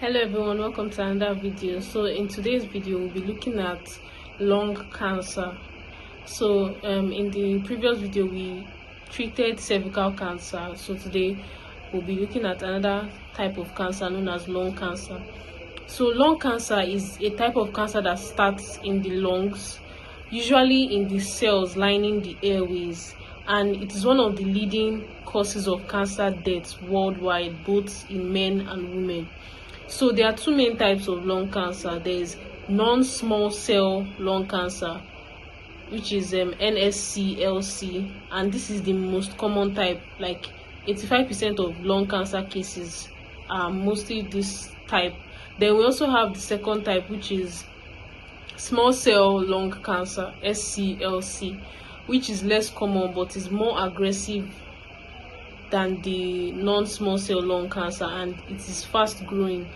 Hello everyone, welcome to another video. So in today's video we'll be looking at lung cancer. So in the previous video we treated cervical cancer, so today we'll be looking at another type of cancer known as lung cancer. So lung cancer is a type of cancer that starts in the lungs, usually in the cells lining the airways, and it is one of the leading causes of cancer deaths worldwide, both in men and women. So there are two main types of lung cancer. There is non-small cell lung cancer, which is NSCLC, and this is the most common type. Like 85% of lung cancer cases are mostly this type. Then we also have the second type, which is small cell lung cancer, SCLC, which is less common but is more aggressive than the non-small cell lung cancer, and it is fast growing.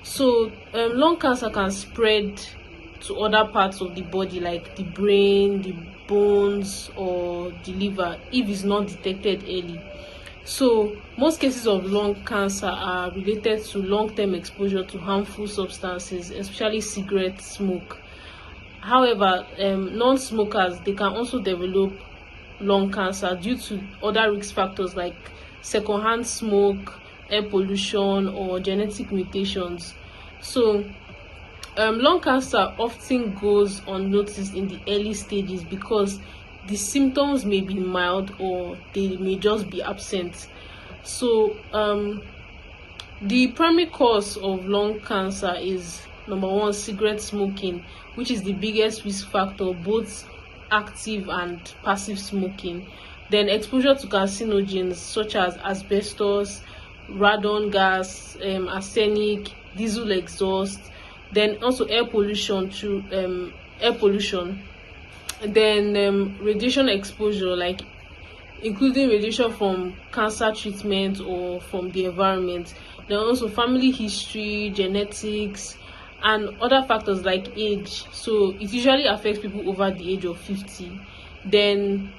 So lung cancer can spread to other parts of the body like the brain, the bones, or the liver if it's not detected early. So most cases of lung cancer are related to long-term exposure to harmful substances, especially cigarette smoke. However, non-smokers, they can also develop lung cancer due to other risk factors like secondhand smoke, air pollution, or genetic mutations. So lung cancer often goes unnoticed in the early stages because the symptoms may be mild or they may just be absent. So the primary cause of lung cancer is number one, cigarette smoking, which is the biggest risk factor, both active and passive smoking. Then exposure to carcinogens such as asbestos, radon gas, arsenic, diesel exhaust. Then also air pollution through air pollution. Then radiation exposure, like including radiation from cancer treatment or from the environment. Then also family history, genetics, and other factors like age. So it usually affects people over the age of 50. Then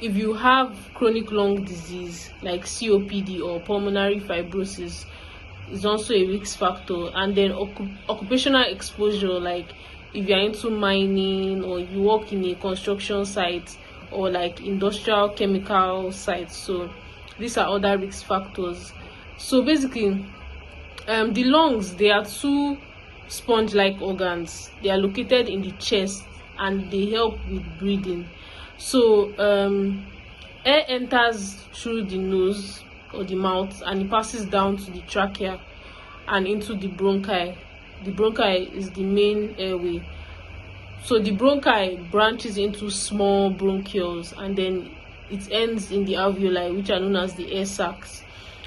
if you have chronic lung disease like COPD or pulmonary fibrosis, is also a risk factor. And then occupational exposure, like if you're into mining or if you work in a construction site or like industrial chemical sites. So these are other risk factors. So basically the lungs, they are two sponge-like organs. They are located in the chest and they help with breathing. So air enters through the nose or the mouth and it passes down to the trachea and into the bronchi. The bronchi is the main airway. So the bronchi branches into small bronchioles and then it ends in the alveoli, which are known as the air sacs.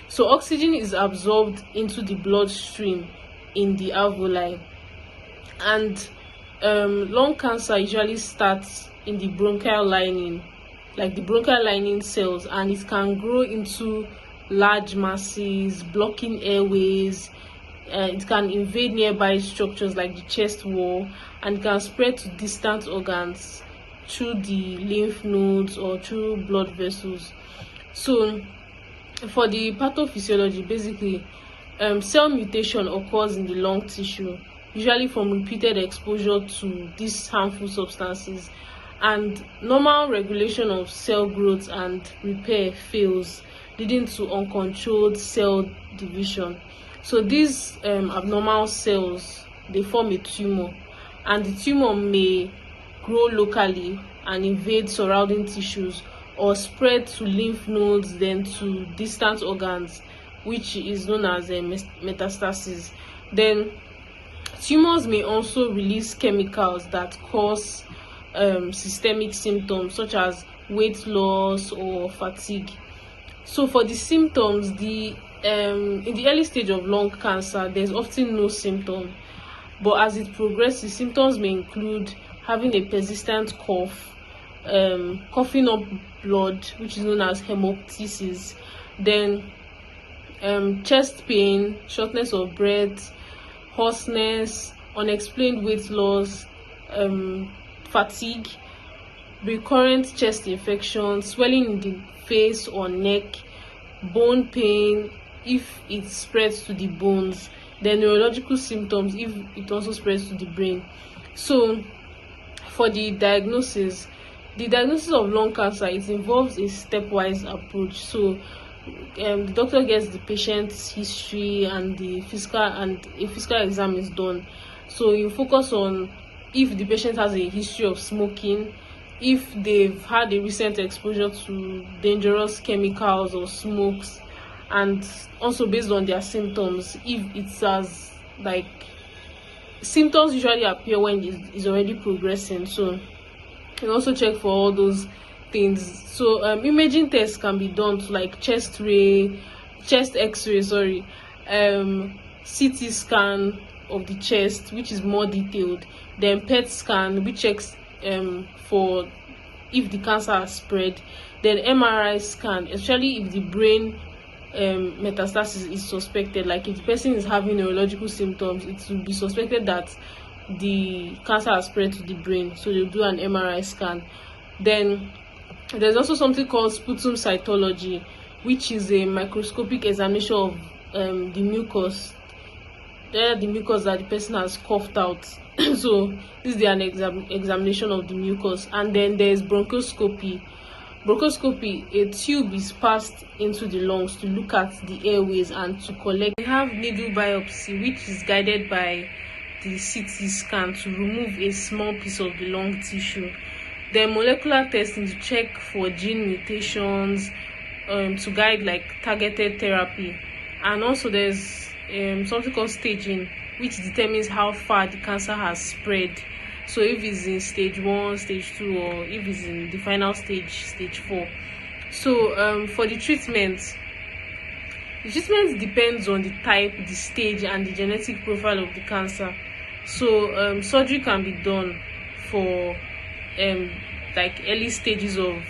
So oxygen is absorbed into the bloodstream in the alveoli, and lung cancer usually starts in the bronchial lining, like the bronchial lining cells, and it can grow into large masses, blocking airways. It can invade nearby structures like the chest wall, and can spread to distant organs through the lymph nodes or through blood vessels. So for the pathophysiology, basically cell mutation occurs in the lung tissue, usually from repeated exposure to these harmful substances, and normal regulation of cell growth and repair fails, leading to uncontrolled cell division. So these abnormal cells, they form a tumor, and the tumor may grow locally and invade surrounding tissues or spread to lymph nodes, then to distant organs, which is known as metastasis. Then tumors may also release chemicals that cause systemic symptoms such as weight loss or fatigue. So for the symptoms, in the early stage of lung cancer, there's often no symptom, but as it progresses, symptoms may include having a persistent cough, coughing up blood, which is known as hemoptysis, then chest pain, shortness of breath, hoarseness, unexplained weight loss, fatigue, recurrent chest infection, swelling in the face or neck, bone pain, if it spreads to the bones, then neurological symptoms if it also spreads to the brain. So for the diagnosis of lung cancer, it involves a stepwise approach. So the doctor gets the patient's history and a physical exam is done. So you focus on if the patient has a history of smoking, if they've had a recent exposure to dangerous chemicals or smokes, and also based on their symptoms, if it's as like symptoms usually appear when it's already progressing. So you also check for all those things. So imaging tests can be done to like chest x-ray, CT scan of the chest, which is more detailed, then PET scan, which checks for if the cancer has spread, then MRI scan, especially if the brain metastasis is suspected. Like if the person is having neurological symptoms, it will be suspected that the cancer has spread to the brain, so they'll do an MRI scan. Then there's also something called sputum cytology, which is a microscopic examination of the mucus, the mucus that the person has coughed out. So this is an examination of the mucus. And then there's bronchoscopy. A tube is passed into the lungs to look at the airways and to collect. We have needle biopsy, which is guided by the CT scan to remove a small piece of the lung tissue. Then molecular testing to check for gene mutations, to guide like targeted therapy. And also there's something called staging, which determines how far the cancer has spread. So if it's in stage 1, stage 2, or if it's in the final stage, stage 4. So for the treatment depends on the type, the stage, and the genetic profile of the cancer. So surgery can be done for like early stages of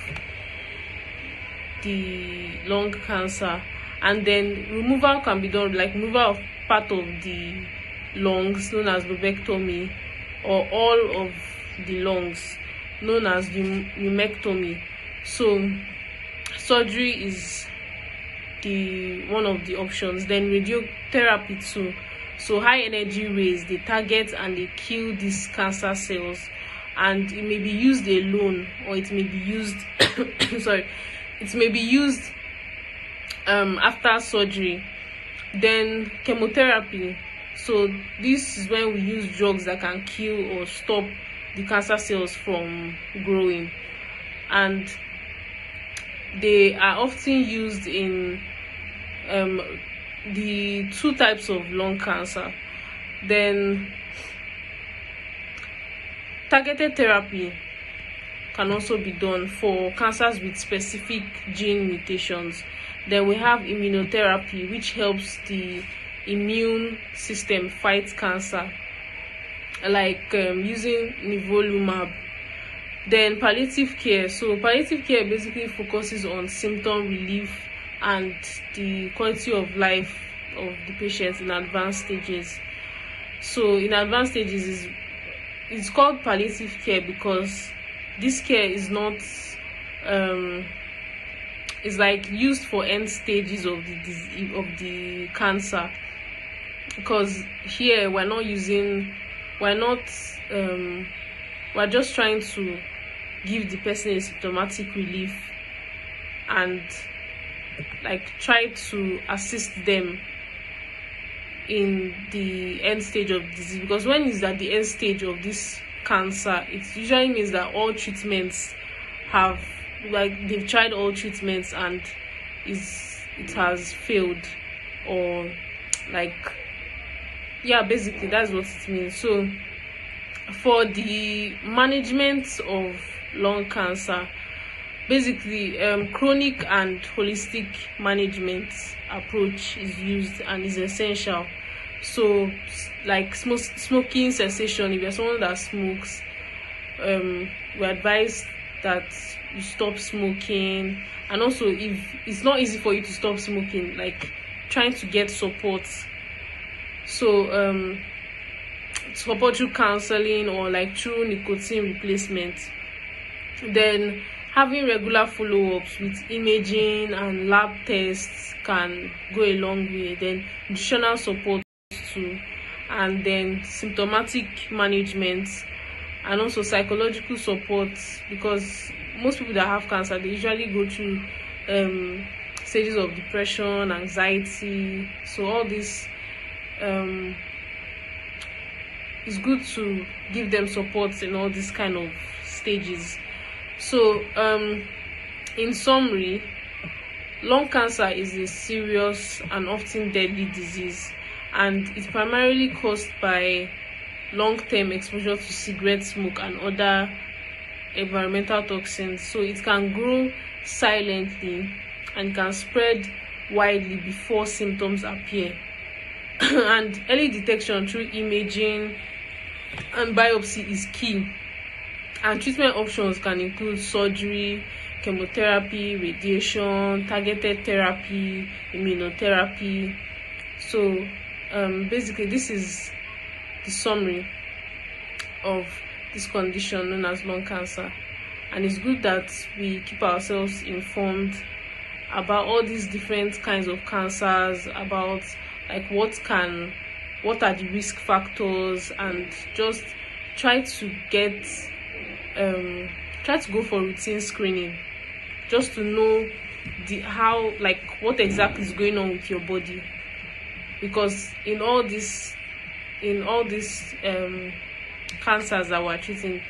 the lung cancer, and then removal can be done, like removal of part of the lungs known as lobectomy, or all of the lungs known as the lumpectomy. So surgery is the one of the options. Then radiotherapy too. So high energy rays, they target and they kill these cancer cells, and it may be used alone, or it may be used after surgery. Then chemotherapy. So this is when we use drugs that can kill or stop the cancer cells from growing, and they are often used in the 2 types of lung cancer. Then targeted therapy can also be done for cancers with specific gene mutations. Then we have immunotherapy, which helps the immune system fight cancer, like using nivolumab. Then palliative care. So palliative care basically focuses on symptom relief and the quality of life of the patients in advanced stages. So in advanced stages, it's called palliative care because this care is not is like used for end stages of the cancer, because here we're just trying to give the person a symptomatic relief and like try to assist them in the end stage of disease. Because when it's at the end stage of this cancer, it usually means that all treatments have, like, they've tried all treatments and it has failed, or like, yeah, basically that's what it means. So for the management of lung cancer, basically chronic and holistic management approach is used and is essential. So like smoking cessation, if you're someone that smokes, we advise that you stop smoking. And also, if it's not easy for you to stop smoking, like trying to get support. So support through counseling or like through nicotine replacement. Then having regular follow-ups with imaging and lab tests can go a long way. Then nutritional support too, and then symptomatic management, and also psychological support, because most people that have cancer, they usually go through stages of depression, anxiety. So all this it's good to give them support in all these kind of stages. So in summary, lung cancer is a serious and often deadly disease, and it's primarily caused by long-term exposure to cigarette smoke and other environmental toxins. So it can grow silently and can spread widely before symptoms appear. And early detection through imaging and biopsy is key. And treatment options can include surgery, chemotherapy, radiation, targeted therapy, immunotherapy. So basically, this is the summary of this condition known as lung cancer, and it's good that we keep ourselves informed about all these different kinds of cancers, about like what are the risk factors, and just try to go for routine screening, just to know what exactly is going on with your body. Because in all these cancers that we're treating,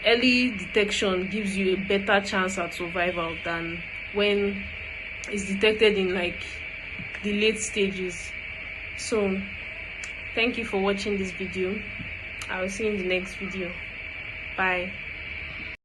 early detection gives you a better chance at survival than when it's detected in like the late stages. So thank you for watching this video. I will see you in the next video. Bye.